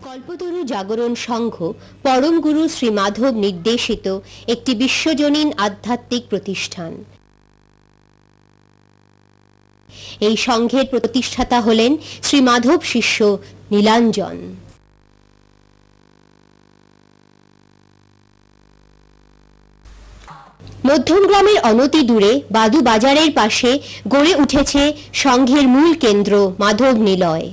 কল্পতরু জাগরণ সংঘ পরম গুরু শ্রী মাধব নির্দেশিত একটি বিশ্বজনীন আধ্যাত্মিক প্রতিষ্ঠান। এই সংঘের প্রতিষ্ঠাতা হলেন শ্রী মাধব শিষ্য নীলাঞ্জন। মধ্যমগ্রামের অনতি দূরে বাদু বাজারের পাশে গড়ে উঠেছে সংঘের মূল কেন্দ্র মাধব নিলয়।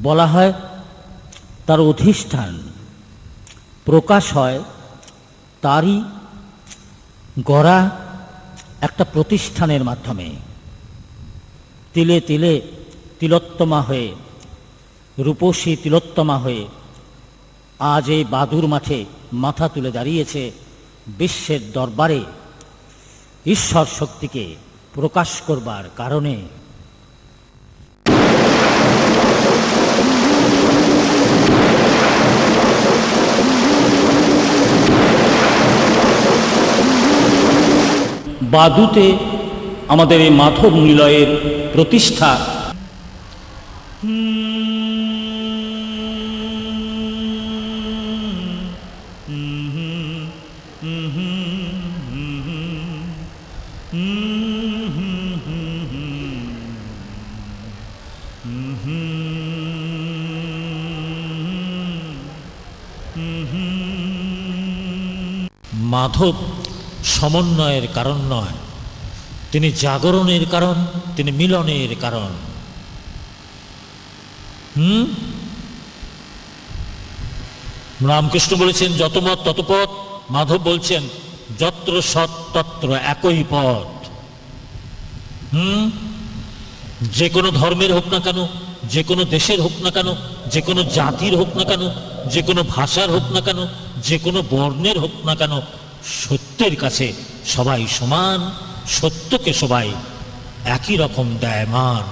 বলা হয় তার অধিষ্ঠান প্রকাশ হয় তারই গড়া একটা প্রতিষ্ঠানের মাধ্যমে। তিলে তিলে তিলোত্তমা হয়ে, রূপসী তিলোত্তমা হয়ে আজ এই বাদুর মাঠে মাথা তুলে দাঁড়িয়েছে বিশ্বের দরবারে ঈশ্বর শক্তিকে প্রকাশ করবার কারণে। বাদুতে আমাদের এই মাধব নিলয়ের প্রতিষ্ঠা। মাধব সমন্বয়ের কারণ নয়, তিনি জাগরণের কারণ, তিনি মিলনের কারণ। রামকৃষ্ণ বলেছেন যত মত তত পথ, মাধব বলছেন যত্র সৎ তত্র একই পথ। যে কোনো ধর্মের হোক না কেন, যে কোনো দেশের হোক না কেন, যে কোনো জাতির হোক না কেন, যে কোনো ভাষার হোক না কেন, যে কোনো বর্ণের হোক না কেন, সত্যের কাছে সবাই সমান, সত্যকে সবাই একই রকম দেয় মান।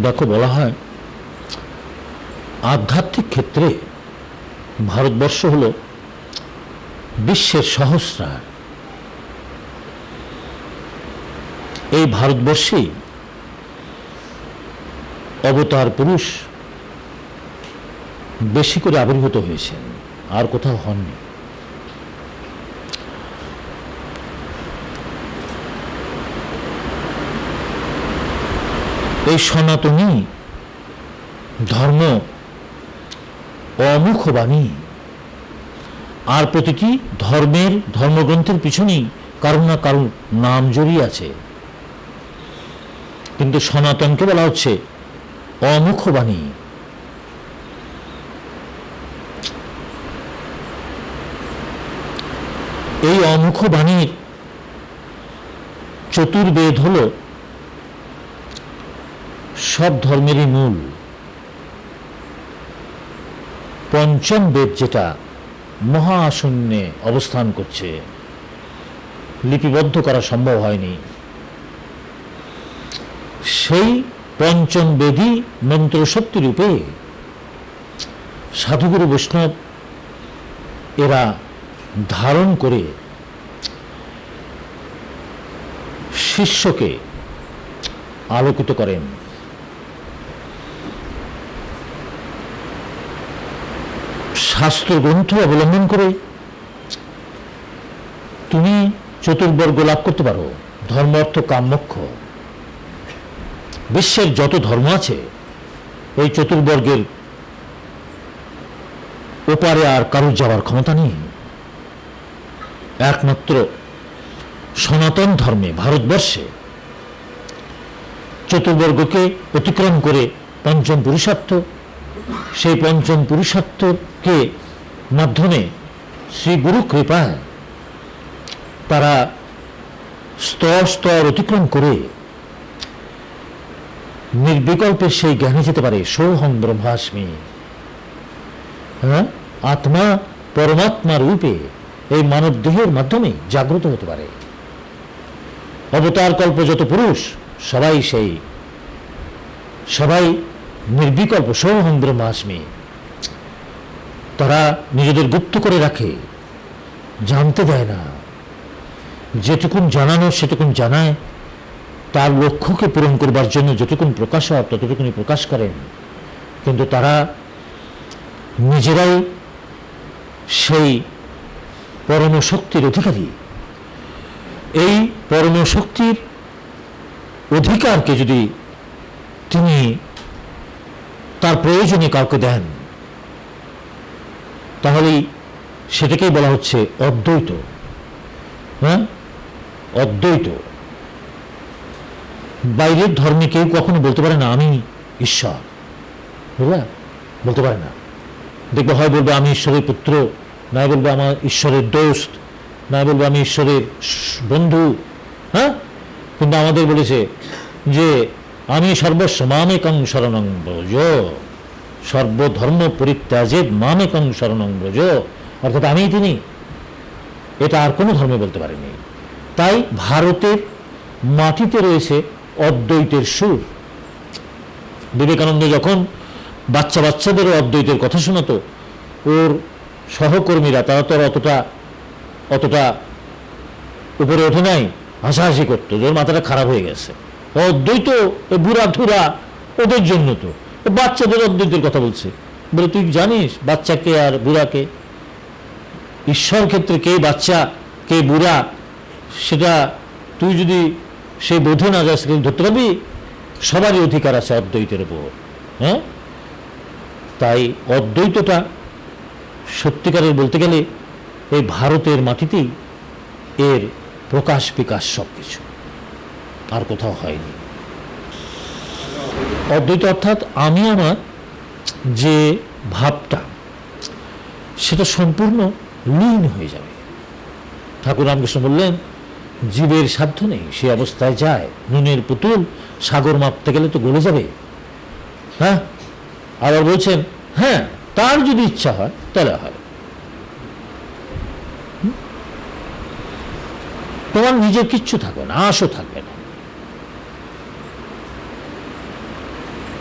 দেখো, বলা হয় আধ্যাত্মিক ক্ষেত্রে ভারতবর্ষ হল বিশ্বের সহস্রার। এই ভারতবর্ষে অবতার পুরুষ বেশি করে আবির্ভূত হয়েছেন, আর কোথাও হননি। এই সনাতনী ধর্ম অমুখ বাণী, আর প্রতিটি ধর্মের ধর্মগ্রন্থের পিছনেই কারণ না কারণ নাম জড়িয়ে আছে। কিন্তু সনাতনকে বলা হচ্ছে অমুখ বাণী। এই অমুখ বাণীর চতুর্বেদ হল সব ধর্মেরই মূল। পঞ্চম বেদ যেটা মহাশূন্যে অবস্থান করছে, লিপিবদ্ধ করা সম্ভব হয়নি, সেই পঞ্চম বেদই মন্ত্রশক্তি রূপে সাধুগুরু বৈষ্ণব এরা ধারণ করে শিষ্যকে আলোকিত করেন। শাস্ত্র গ্রন্থ অবলম্বন করে তুমি চতুর্বর্গ লাভ করতে পারো, ধর্ম অর্থ কাম মোক্ষ। বিশ্বের যত ধর্ম আছে এই চতুর্বর্গের ওপারে আর কারোর যাওয়ার ক্ষমতা নেই। একমাত্র সনাতন ধর্মে ভারতবর্ষে চতুর্বর্গকে অতিক্রম করে পঞ্চম পুরুষার্থ, সেই পঞ্চম পুরুষার্থকে মাধ্যমে শ্রী গুরু কৃপায় তারা স্তর স্তর অতিক্রম করে নির্বিকল্পে সেই জ্ঞানে যেতে পারে। সোহং ব্রহ্মাস্মি, আত্মা পরমাত্মা রূপে এই মানব দেহের মাধ্যমে জাগ্রত হতে পারে। অবতার কল্প যত পুরুষ সবাই নির্বিকল্প সোহং ব্রহ্মাস্মি। তারা নিজেদের গুপ্ত করে রাখে, জানতে দেয় না। যেটুকুন জানানো সেটুকুন জানায়, তার লক্ষ্যকে পূরণ করবার জন্য যতটুকুন প্রকাশ হয় ততটুকুনি প্রকাশ করেন। কিন্তু তারা নিজেরাই সেই পরমশক্তির অধিকারী। এই পরমশক্তির অধিকারকে যদি তিনি তার প্রয়োজনে কাউকে দেন, তাহলেই সেটাকেই বলা হচ্ছে অদ্বৈত। অদ্বৈত। বাইরের ধর্মে কেউ কখনো বলতে পারে না আমি ঈশ্বর, বুঝলা, বলতে পারে না। দেখবো হয় বলবে আমি ঈশ্বরের পুত্র, নয় বলবে আমার ঈশ্বরের দোস্ত, নয় বলবে আমি ঈশ্বরের বন্ধু। কিন্তু আমাদের বলেছে যে আমি সর্বস্ব মামেকং শরণং ব্রজ, সর্বধর্ম পরিত্যাজেদ মামেকং শরণং ব্রজ, অর্থাৎ আমিই তিনি। এটা আর কোনো ধর্মে বলতে পারেনি। তাই ভারতের মাটিতে রয়েছে অদ্বৈতের সুর। বিবেকানন্দ যখন বাচ্চাদেরও অদ্বৈতের কথা শোনাতো, ওর সহকর্মীরা তারা তো অতটা উপরে ওঠে নাই, হাসাহাসি করতো, ওর মাথাটা খারাপ হয়ে গেছে। অদ্বৈত বুড়া ঠুরা ওদের জন্য, তো বাচ্চাদের অদ্বৈতের কথা বলছে। বলে তুই জানিস বাচ্চাকে আর বুড়াকে, ঈশ্বর ক্ষেত্রে কে বাচ্চা কে বুড়া সেটা তুই যদি সেই বোধে না যাস ধরতে পারবি? সবারই অধিকার আছে অদ্বৈতের উপর। তাই অদ্বৈতটা সত্যিকারের বলতে গেলে এই ভারতের মাটিতেই এর প্রকাশ বিকাশ সবকিছু, আর কোথাও হয়নি। অদ্বৈত অর্থাৎ আমি আমার যে ভাবটা সেটা সম্পূর্ণ লীন হয়ে যাবে। ঠাকুর রামকৃষ্ণ বললেন জীবের সাধ্য নেই, সে অবস্থায় যায়। নুনের পুতুল সাগর মাপতে গেলে তো গলে যাবে। আবার বলছেন তার যদি ইচ্ছা হয় তাহলে হয়। তোমার নিজের কিচ্ছু থাকবে না, আশও থাকবে না।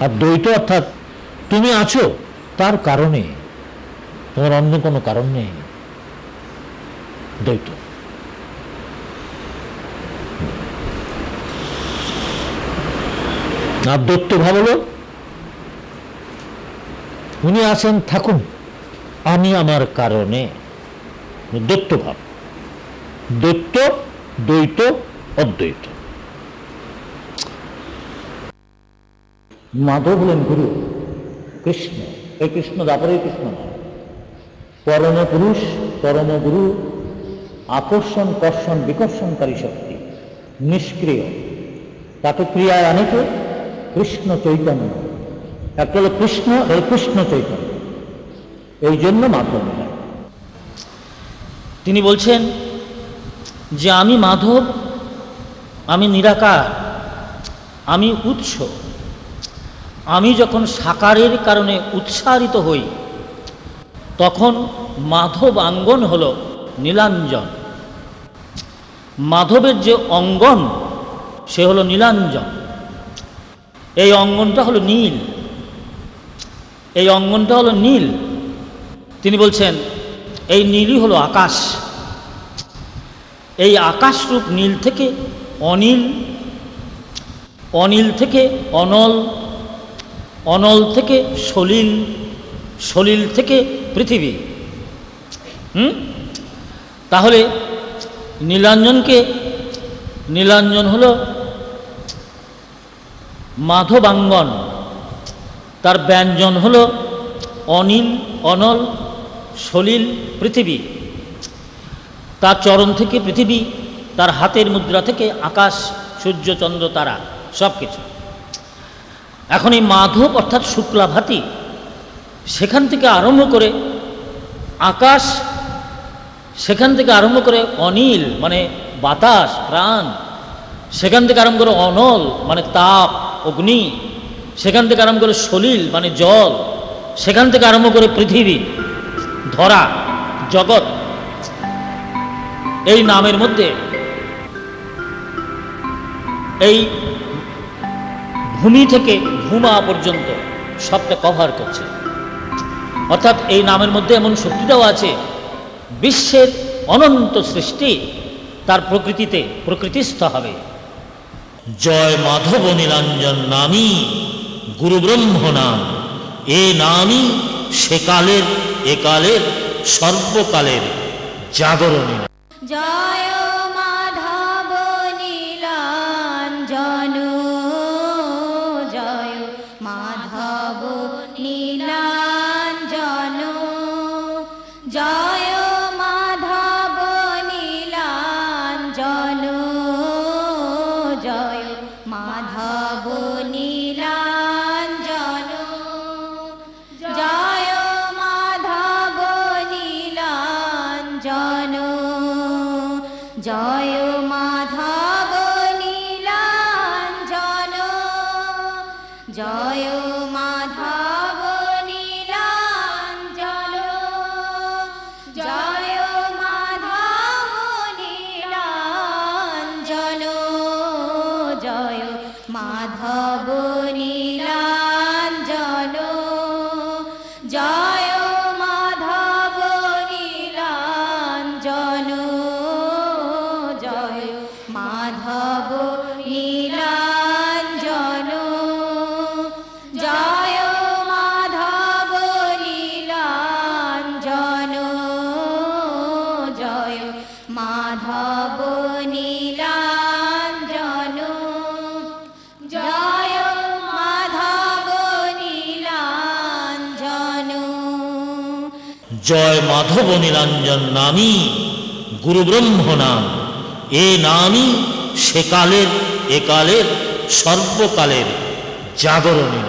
আর দ্বৈত অর্থাৎ তুমি আছো তার কারণে, তোমার অন্য কোনো কারণ নেই। দ্বৈত। আর দৈত্য ভাব হলো উনি আছেন থাকুন, আমি আমার কারণে। দৈত্য ভাব। দৈত্য, দ্বৈত, অদ্বৈত। মাধব হলেন গুরু, কৃষ্ণ। এই কৃষ্ণ দাপরের কৃষ্ণ নয়, পরম পুরুষ, পরম গুরু, আকর্ষণ কর্ষণ বিকর্ষণকারী শক্তি, নিষ্ক্রিয়, তাকে ক্রিয়ায় আনেকে কৃষ্ণ চৈতন্য। একটা হলো কৃষ্ণ, এই কৃষ্ণ চৈতন্য, এই জন্য মাধব নয়। তিনি বলছেন যে আমি মাধব, আমি নিরাকার, আমি উৎস। আমি যখন সাকারের কারণে উৎসারিত হই তখন মাধবাঙ্গন হল নীলাঞ্জন। মাধবের যে অঙ্গন সে হলো নীলাঞ্জন। এই অঙ্গনটা হলো নীল, এই অঙ্গনটা হলো নীল। তিনি বলছেন এই নীলই হলো আকাশ। এই আকাশরূপ নীল থেকে অনীল, অনীল থেকে অনল, অনল থেকে সলিল, সলিল থেকে পৃথিবী। তাহলে নীলাঞ্জনকে, নীলাঞ্জন হলো মাধবাঙ্গন, তার ব্যঞ্জন হলো অনীল, অনল, সলিল, পৃথিবী। তার চরণ থেকে পৃথিবী, তার হাতের মুদ্রা থেকে আকাশ, সূর্য, চন্দ্র, তারা, সব কিছু। এখন এই মাধব অর্থাৎ শুক্লাভাতি, সেখান থেকে আরম্ভ করে আকাশ, সেখান থেকে আরম্ভ করে অনীল মানে বাতাস, প্রাণ, সেখান থেকে আরম্ভ করে অনল মানে তাপ, অগ্নি, সেখান থেকে আরম্ভ করে সলিল মানে জল, সেখান থেকে আরম্ভ করে পৃথিবী, ধরা, জগৎ। এই নামের মধ্যে এই ভূমি থেকে ভূমা পর্যন্ত সবটা কভার করছে। অর্থাৎ এই নামের মধ্যে এমন শক্তিটাও আছে, বিশ্বের অনন্ত সৃষ্টি তার প্রকৃতিতে প্রকৃতিস্থ হবে। জয় মাধব নীলাঞ্জন নামই গুরু ব্রহ্ম নাম, এ নামই সেকালের একালের সর্বকালের জাগরণী। জয় মাধব নীলাঞ্জন, জয় মাধব নীলাঞ্জন, জয় মাধব নীলাঞ্জন, জয় মাধব নীলাঞ্জন, জয় মাধব নীলাঞ্জন, জয় মাধব নীলাঞ্জন, জয় মাধব নীলাঞ্জন, জয় মাধব নীলাঞ্জন, জয় মাধব নীলাঞ্জন, জয় মাধব নীলাঞ্জন, জয় মাধব নীলাঞ্জন, জয় মাধব নীলাঞ্জন, জয় মাধব নীলাঞ্জন, জয় মাধব নীলাঞ্জন। জয় মাধব নীলাঞ্জন নামই গুরু ব্রহ্ম নাম, এ নামই সেকালের একালের সর্বকালের জাগরণী।